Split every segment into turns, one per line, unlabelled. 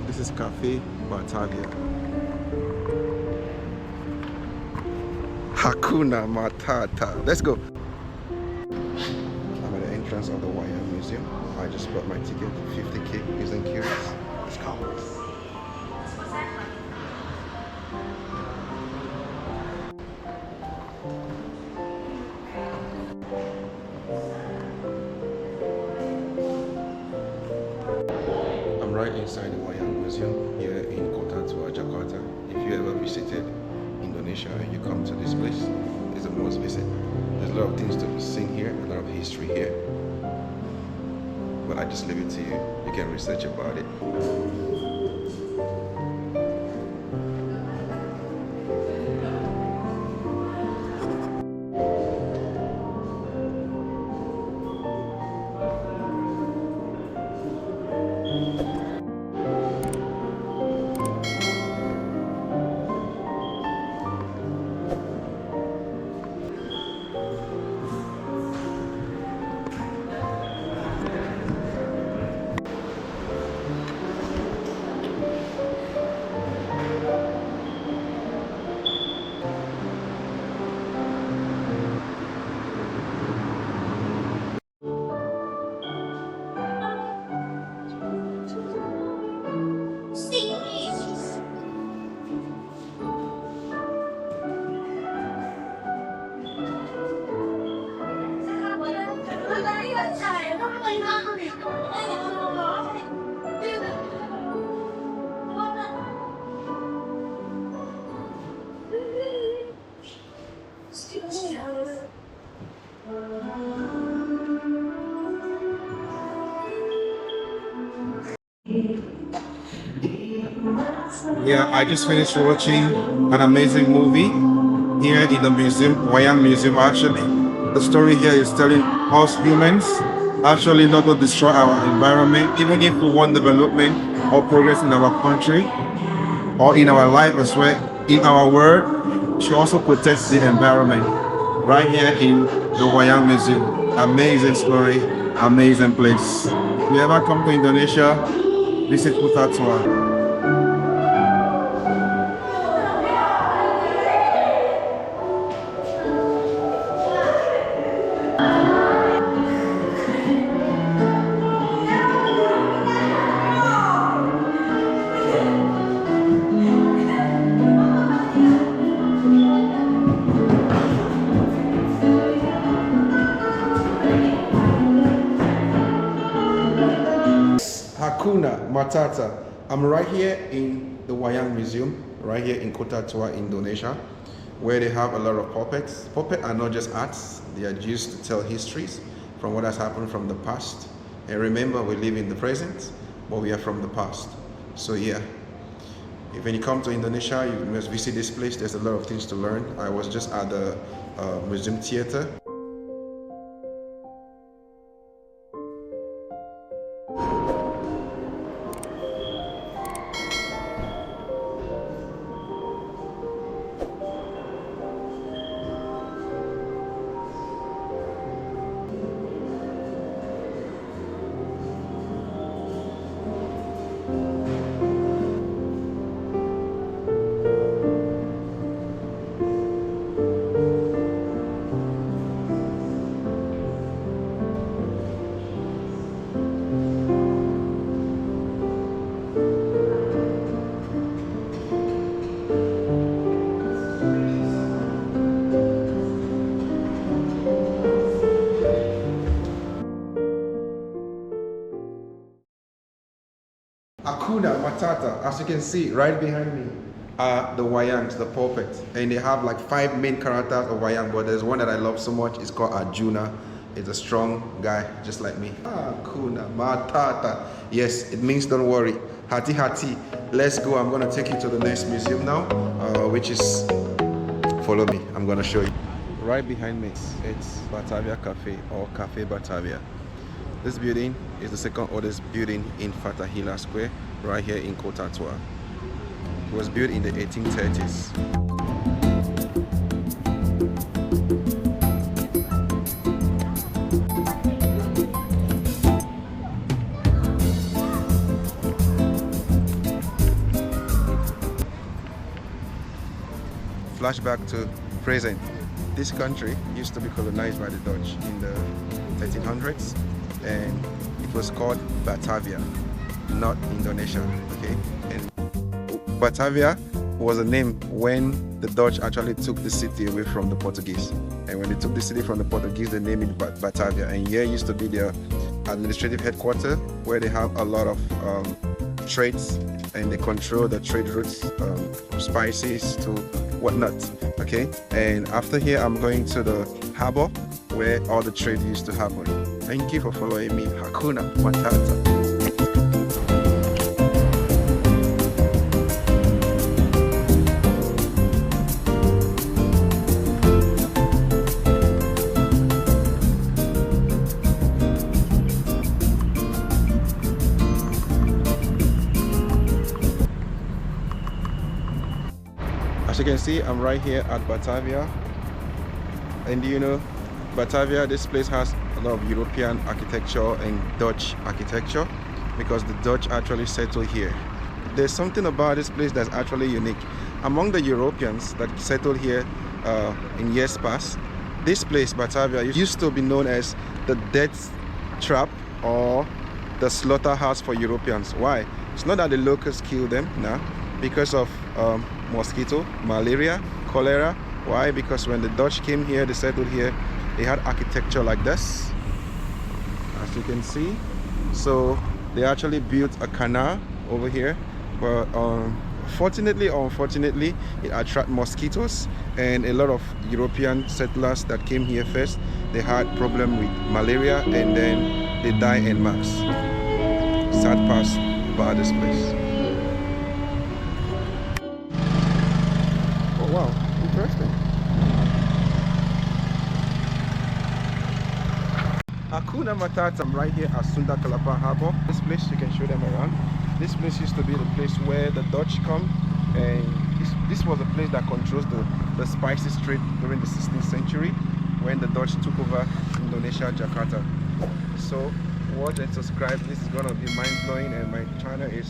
This is Cafe Batavia. Hakuna Matata. Let's go. I'm at the entrance of the Wayang Museum. I just bought my ticket, 50k. Isn't curious? Let's go. I'm right inside the Wayang Museum here in Kota Tua Jakarta. If you ever visited Indonesia and you come to this place, it's a must visit. There's a lot of things to be seen here, a lot of history here. But I just leave it to you. You can research about it. Yeah, I just finished watching an amazing movie here in the museum, Wayang Museum actually. The story here is telling us humans actually not to destroy our environment, even if we want development or progress in our country or in our life as well, in our world, she also protects the environment. Right here in the Wayang Museum. Amazing story, amazing place. If you ever come to Indonesia, visit Kota Tua. Hakuna Matata. I'm right here in the Wayang Museum, right here in Kota Tua, Indonesia, where they have a lot of puppets. Puppets are not just arts, they are used to tell histories from what has happened from the past. And remember, we live in the present, but we are from the past. So yeah, if when you come to Indonesia, you must visit this place. There's a lot of things to learn. I was just at the museum theater. Hakuna Matata, as you can see right behind me, are the Wayangs, the puppets, and they have like 5 main characters of Wayang, but there's one that I love so much. It's called Arjuna. It's a strong guy, just like me. Hakuna Matata. Yes, it means don't worry. Hati Hati. Let's go. I'm gonna take you to the next museum now, which is, follow me. I'm gonna show you. Right behind me, it's Batavia Cafe or Cafe Batavia. This building is the second oldest building in Fatahila Square, right here in Kota Tua. It was built in the 1830s. flashback to present. This country used to be colonized by the Dutch in the 1300s, and it was called Batavia, not Indonesia. Okay, and Batavia was a name when the Dutch actually took the city away from the Portuguese. And when they took the city from the Portuguese, they named it Batavia. And here used to be their administrative headquarters, where they have a lot of trades, and they control the trade routes, from spices to whatnot. Okay, and after here I'm going to the harbor where all the trade used to happen. Thank you for following me. Hakuna Matata. As you can see, I'm right here at Batavia, and you know, Batavia, this place has a lot of European architecture and Dutch architecture because the Dutch actually settled here. There's something about this place that's actually unique. Among the Europeans that settled here in years past, this place, Batavia, used to be known as the death trap or the slaughterhouse for Europeans. Why? It's not that the locals killed them, no, because of mosquito, malaria, cholera. Why? Because when the Dutch came here, they settled here, they had architecture like this, as you can see. So they actually built a canal over here, but fortunately or unfortunately, it attracted mosquitoes, and a lot of European settlers that came here first, they had problem with malaria, and then they died en masse. Sad past about this place. Oh wow, interesting. Hakuna Matata. I'm right here at Sunda Kelapa Harbor. This place, you can show them around. This place used to be the place where the Dutch come, and this was a place that controls the spices trade during the 16th century when the Dutch took over Indonesia, Jakarta. So watch and subscribe. This is gonna be mind-blowing, and my channel it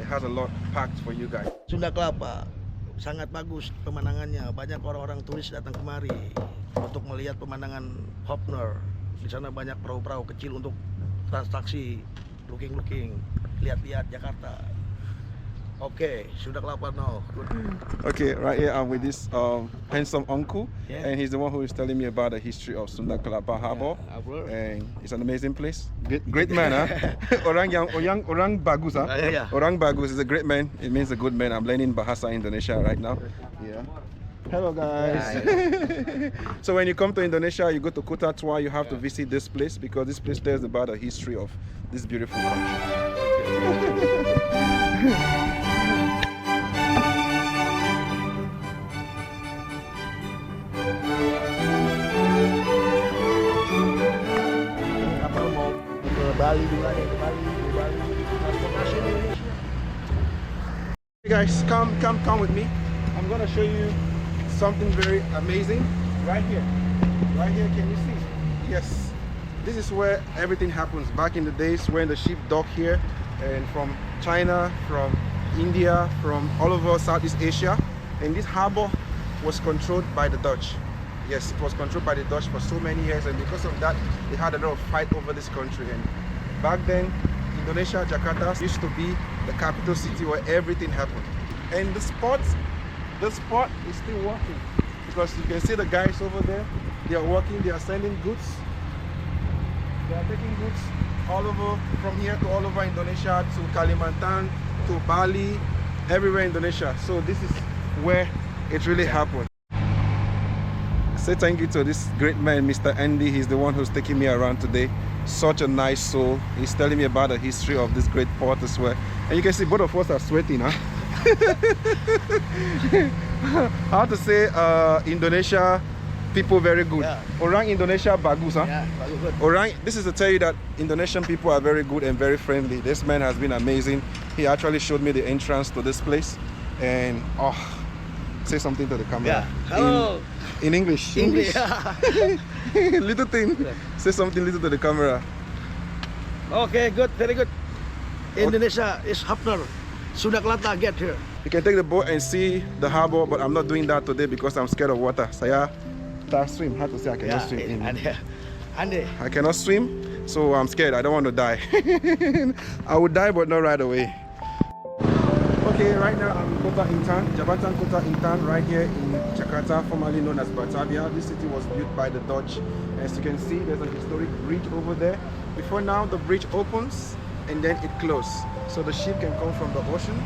has a lot packed for you guys.
Sunda Kelapa sangat bagus pemandangannya. Banyak orang-orang turis datang kemari untuk melihat pemandangan Hopner. Di sana banyak perahu-perahu kecil untuk transaksi, looking, lihat-lihat Jakarta. Okay, Sunda Kelapa now.
Okay, right here I'm with this handsome uncle,
Yeah.
and he's the one who is telling me about the history of Sunda Kelapa Harbor. And it's an amazing place. Great man, huh? orang bagus, huh?
Yeah.
Orang bagus is a great man. It means a good man. I'm learning Bahasa Indonesia right now. Yeah. Hello guys. So when you come to Indonesia, you go to Kota Tua, you have to visit this place because this place tells about the history of this beautiful country.
Kapal mau ke Bali juga ada ke Bali, transportasi Indonesia.
Hey guys, come with me. I'm gonna show you something very amazing right here. Right here, can you see? Yes, this is where everything happens. Back in the days when the ship docked here, and from China, from India, from all over Southeast Asia, and this harbor was controlled by the Dutch. Yes, it was controlled by the Dutch for so many years, and because of that, they had a lot of fight over this country. And back then, Indonesia, Jakarta used to be the capital city where everything happened. And the spot is still working because you can see the guys over there. They are working. They are sending goods. They are taking goods all over, from here to all over Indonesia, to Kalimantan, to Bali, everywhere in Indonesia. So this is where it really happened. Say thank you to this great man, Mr. Andy. He's the one who's taking me around today. Such a nice soul. He's telling me about the history of this great port as well. And you can see both of us are sweating, huh? How to say Indonesia people very good.
Yeah.
Orang Indonesia bagus, huh?
Yeah, bagus, good.
Orang, this is to tell you that Indonesian people are very good and very friendly. This man has been amazing. He actually showed me the entrance to this place, and oh, say something to the camera.
Yeah. Hello.
In English.
English.
Little thing. Say something little to the camera.
Okay, good, very good. Indonesia is Hopner. Sunda Kelapa, get here.
You can take the boat and see the harbor, but I'm not doing that today because I'm scared of water. Saya tak swim. How to say I cannot swim in? I cannot swim, so I'm scared. I don't want to die. I would die, but not right away. Okay, right now I'm in Kota Intan, Jabatan Kota Intan, right here in Jakarta, formerly known as Batavia. This city was built by the Dutch. As you can see, there's a historic bridge over there. Before now, the bridge opens and then it closes. So the ship can come from the ocean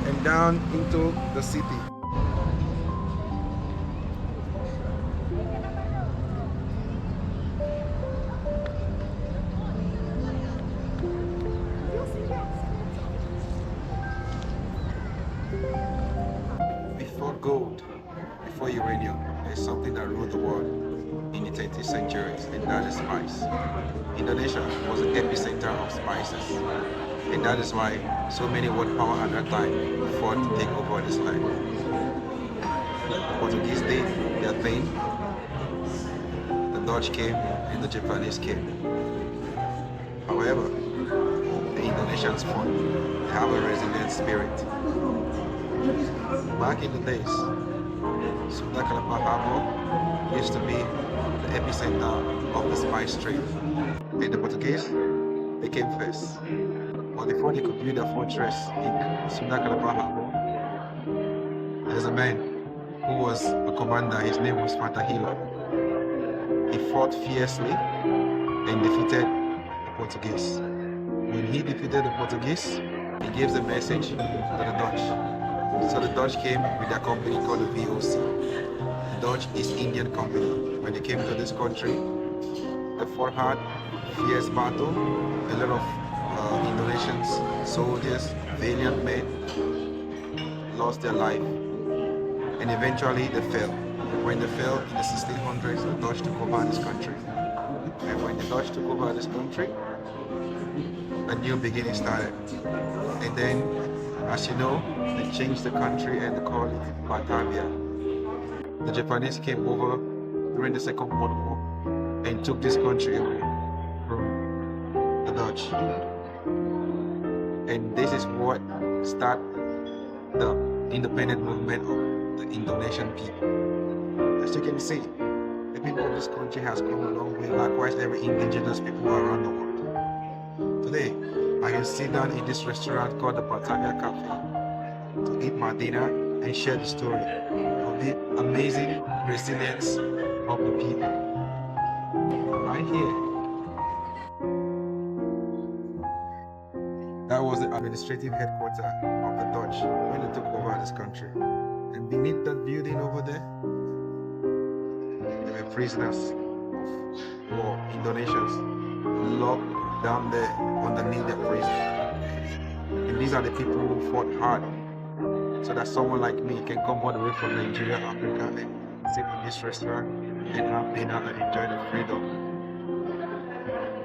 and down into the city. Before gold, before uranium, there's something that ruled the world in the 20th century, and that is spice. Indonesia was the epicenter of spices, and that is why so many world power at that time fought to take over this land. The Portuguese did their thing, the Dutch came, and the Japanese came. However, the Indonesians fought. They have a resilient spirit. Back in the days, Sunda Kelapa Harbor used to be the epicenter of the spice trade. And the Portuguese, they came first. But before they could build a fortress in Sunda Kelapa Harbor, there's a man who was a commander. His name was Fatahila. He fought fiercely and defeated the Portuguese. When he defeated the Portuguese, he gave the message to the Dutch. So the Dutch came with their company called the VOC. The Dutch East Indian Company. When they came to this country, they fought hard, fierce battle. A lot of Indonesians, soldiers, valiant men lost their life, and eventually they fell. When they fell in the 1600s, the Dutch took over this country. And when the Dutch took over this country, a new beginning started. And then, as you know, they changed the country and they called it Batavia. The Japanese came over during the Second World War and took this country away from the Dutch. And this is what started the independent movement of the Indonesian people. As you can see, the people of this country has come a long way, likewise every indigenous people around the world. Today, I can sit down in this restaurant called the Batavia Cafe to eat my dinner and share the story of the amazing resilience of the people. Right here, that was the administrative headquarters of the Dutch when they took over this country. And beneath that building over there, there were prisoners of war, Indonesians, locked down there underneath the prison. And these are the people who fought hard so that someone like me can come all the way from Nigeria, Africa, and sit in this restaurant and have dinner and enjoy the freedom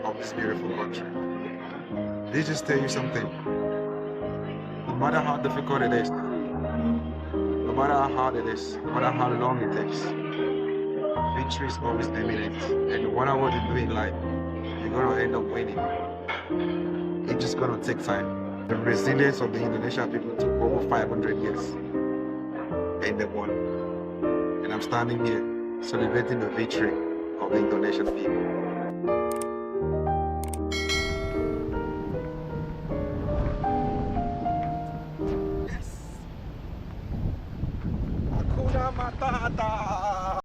of this beautiful country. They just tell you something. No matter how difficult it is, no matter how hard it is, no matter how long it takes, victory is always imminent. And no matter what you do in life, you're gonna end up winning. It's just gonna take time. The resilience of the Indonesian people took over 500 years, and they won. And I'm standing here celebrating the victory of the Indonesian people. Hakuna Matata.